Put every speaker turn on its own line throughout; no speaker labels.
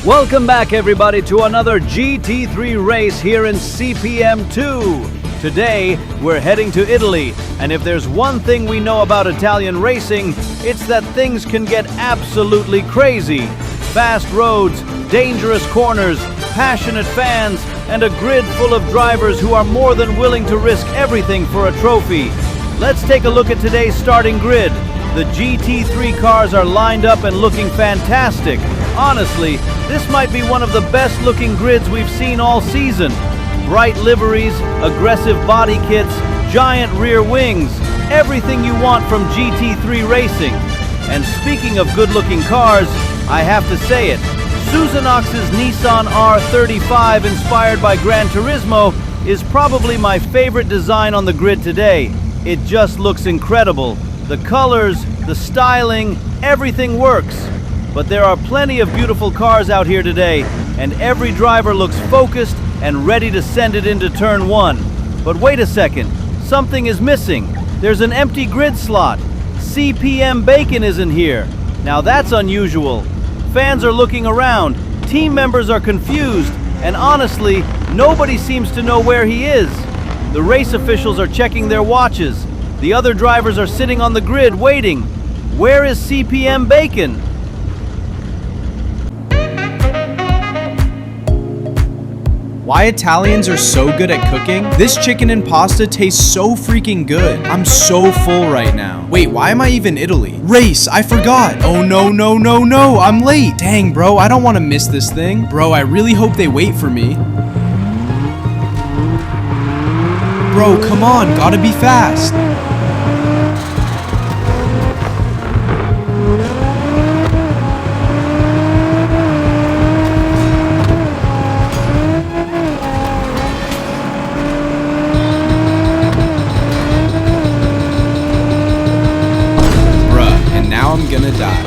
Welcome back, everybody, to another GT3 race here in CPM2. Today, we're heading to Italy, and if there's one thing we know about Italian racing, it's that things can get absolutely crazy. Fast roads, dangerous corners, passionate fans, and a grid full of drivers who are more than willing to risk everything for a trophy. Let's take a look at today's starting grid. The GT3 cars are lined up and looking fantastic. Honestly, this might be one of the best looking grids we've seen all season. Bright liveries, aggressive body kits, giant rear wings, everything you want from GT3 racing. And speaking of good looking cars, I have to say it, Suzanox's Nissan R35 inspired by Gran Turismo is probably my favorite design on the grid today. It just looks incredible. The colors, the styling, everything works. But there are plenty of beautiful cars out here today, and every driver looks focused and ready to send it into turn one. But wait a second, something is missing. There's an empty grid slot. CPM Bacon isn't here. Now that's unusual. Fans are looking around, team members are confused, and honestly, nobody seems to know where he is. The race officials are checking their watches. The other drivers are sitting on the grid waiting. Where is CPM Bacon?
Why Italians are so good at cooking? This chicken and pasta tastes so freaking good. I'm so full right now. Wait, why am I even Italy? Race, I forgot. Oh no, I'm late. Dang, bro, I don't want to miss this thing. Bro, I really hope they wait for me. Bro, come on, gotta be fast. I'm gonna die.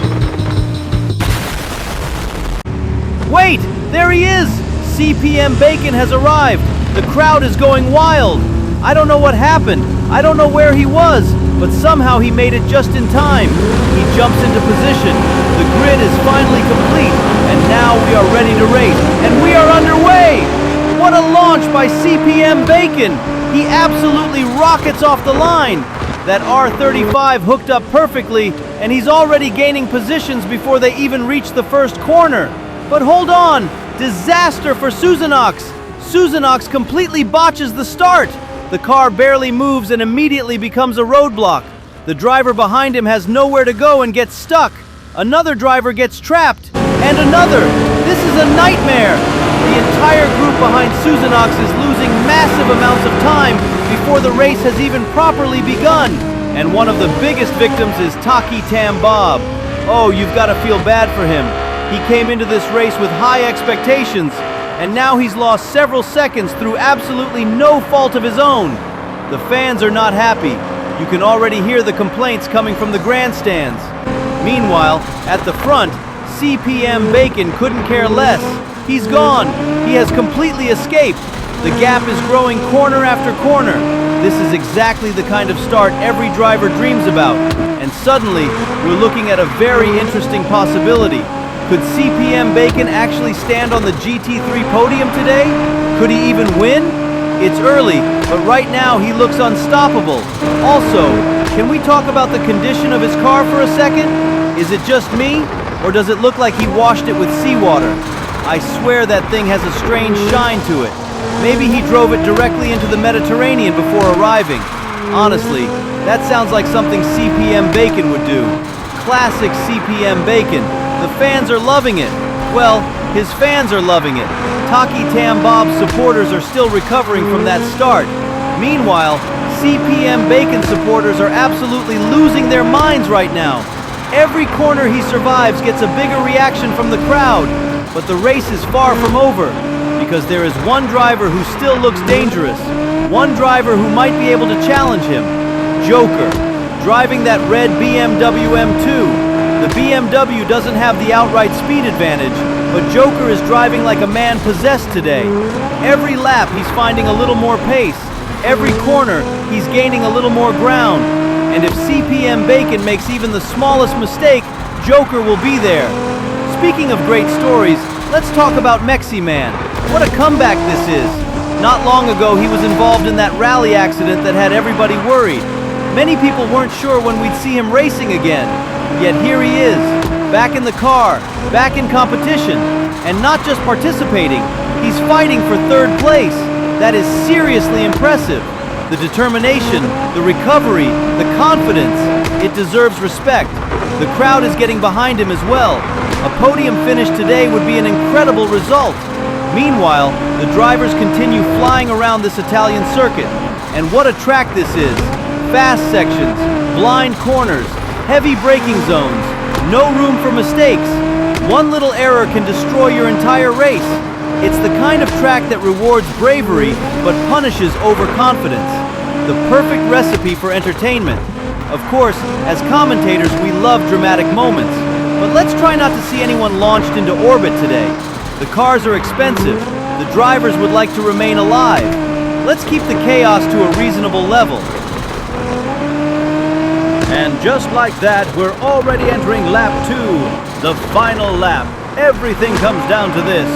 Wait! There he is! CPM Bacon has arrived! The crowd is going wild! I don't know what happened. I don't know where he was, but somehow he made it just in time. He jumps into position. The grid is finally complete, and now we are ready to race. And we are underway! What a launch by CPM Bacon! He absolutely rockets off the line! That R35 hooked up perfectly, and he's already gaining positions before they even reach the first corner. But hold on! Disaster for Suzanox! Suzanox completely botches the start! The car barely moves and immediately becomes a roadblock. The driver behind him has nowhere to go and gets stuck. Another driver gets trapped. And another! This is a nightmare! The entire group behind Suzanox is losing massive amounts of time before the race has even properly begun. And one of the biggest victims is Taki Tam Bob. Oh, you've got to feel bad for him. He came into this race with high expectations, and now he's lost several seconds through absolutely no fault of his own. The fans are not happy. You can already hear the complaints coming from the grandstands. Meanwhile, at the front, CPM Bacon couldn't care less. He's gone. He has completely escaped. The gap is growing corner after corner. This is exactly the kind of start every driver dreams about. And suddenly, we're looking at a very interesting possibility. Could CPM Bacon actually stand on the GT3 podium today? Could he even win? It's early, but right now he looks unstoppable. Also, can we talk about the condition of his car for a second? Is it just me, or does it look like he washed it with seawater? I swear that thing has a strange shine to it. Maybe he drove it directly into the Mediterranean before arriving. Honestly, that sounds like something CPM Bacon would do. Classic CPM Bacon. The fans are loving it. Well, his fans are loving it. Taki Tam Bob's supporters are still recovering from that start. Meanwhile, CPM Bacon supporters are absolutely losing their minds right now. Every corner he survives gets a bigger reaction from the crowd. But the race is far from over, because there is one driver who still looks dangerous, one driver who might be able to challenge him. Joker, driving that red BMW M2. The BMW doesn't have the outright speed advantage, but Joker is driving like a man possessed today. Every lap he's finding a little more pace. Every corner he's gaining a little more ground. And if CPM Bacon makes even the smallest mistake, Joker will be there. Speaking of great stories, Let's talk about Mexi Man. What a comeback this is. Not long ago, he was involved in that rally accident that had everybody worried. Many people weren't sure when we'd see him racing again. Yet here he is, back in the car, back in competition, and not just participating, he's fighting for third place. That is seriously impressive. The determination, the recovery, the confidence, it deserves respect. The crowd is getting behind him as well. A podium finish today would be an incredible result. Meanwhile, the drivers continue flying around this Italian circuit. And what a track this is. Fast sections, blind corners, heavy braking zones, no room for mistakes. One little error can destroy your entire race. It's the kind of track that rewards bravery but punishes overconfidence. The perfect recipe for entertainment. Of course, as commentators, we love dramatic moments. But let's try not to see anyone launched into orbit today. The cars are expensive. The drivers would like to remain alive. Let's keep the chaos to a reasonable level. And just like that, we're already entering lap 2, the final lap. Everything comes down to this.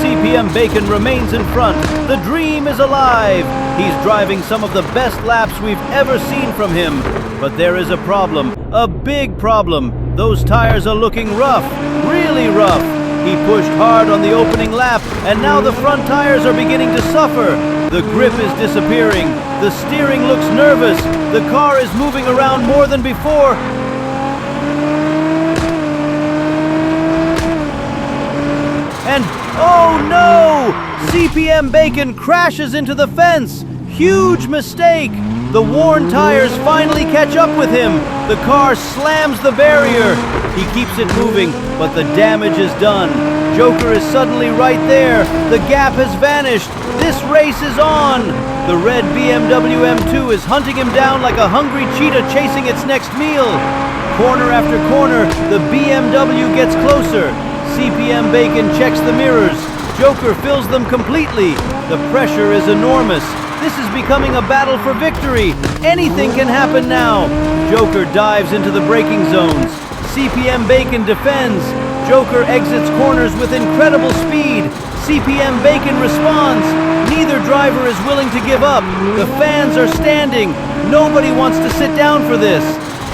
CPM Bacon remains in front. The dream is alive. He's driving some of the best laps we've ever seen from him. But there is a problem, a big problem. Those tires are looking rough, really rough. He pushed hard on the opening lap, and now the front tires are beginning to suffer. The grip is disappearing. The steering looks nervous. The car is moving around more than before. And oh no! CPM Bacon crashes into the fence. Huge mistake. The worn tires finally catch up with him. The car slams the barrier. He keeps it moving, but the damage is done. Joker is suddenly right there. The gap has vanished. This race is on. The red BMW M2 is hunting him down like a hungry cheetah chasing its next meal. Corner after corner, the BMW gets closer. CPM Bacon checks the mirrors. Joker fills them completely. The pressure is enormous. This is becoming a battle for victory. Anything can happen now. Joker dives into the braking zones. CPM Bacon defends. Joker exits corners with incredible speed. CPM Bacon responds. Neither driver is willing to give up. The fans are standing. Nobody wants to sit down for this.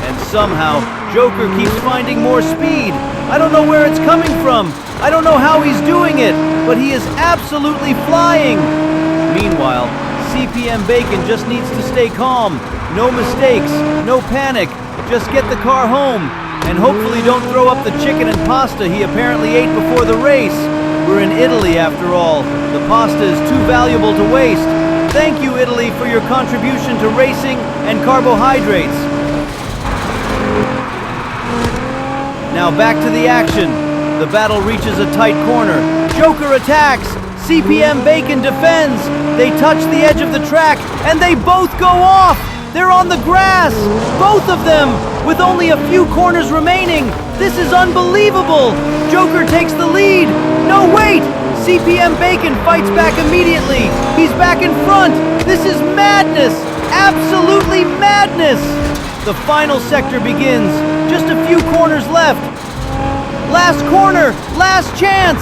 And somehow, Joker keeps finding more speed. I don't know where it's coming from. I don't know how he's doing it, but he is absolutely flying. Meanwhile, CPM Bacon just needs to stay calm. No mistakes, no panic. Just get the car home. And hopefully don't throw up the chicken and pasta he apparently ate before the race. We're in Italy after all. The pasta is too valuable to waste. Thank you, Italy, for your contribution to racing and carbohydrates. Now back to the action. The battle reaches a tight corner. Joker attacks. CPM Bacon defends. They touch the edge of the track, and they both go off. They're on the grass. Both of them, with only a few corners remaining. This is unbelievable. Joker takes the lead. No, wait. CPM Bacon fights back immediately. He's back in front. This is madness. Absolutely madness. The final sector begins. Just a few corners left. Last corner, last chance.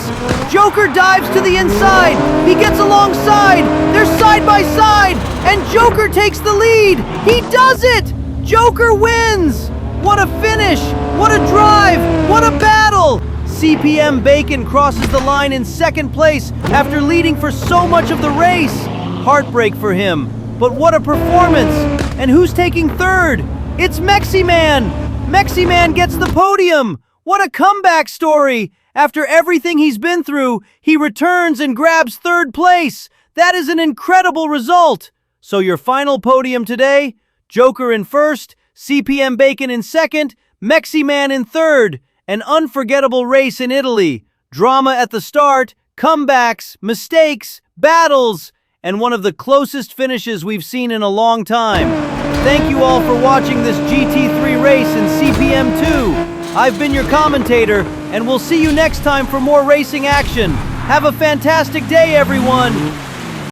Joker dives to the inside. He gets alongside. They're side by side. And Joker takes the lead. He does it. Joker wins. What a finish. What a drive. What a battle. CPM Bacon crosses the line in second place after leading for so much of the race. Heartbreak for him. But what a performance. And who's taking third? It's Mexi Man. Mexi Man gets the podium. What a comeback story! After everything he's been through, he returns and grabs third place. That is an incredible result. So your final podium today, Joker in first, CPM Bacon in second, Mexi Man in third. An unforgettable race in Italy. Drama at the start, comebacks, mistakes, battles, and one of the closest finishes we've seen in a long time. Thank you all for watching this GT3 race in CPM2. I've been your commentator, and we'll see you next time for more racing action. Have a fantastic day, everyone!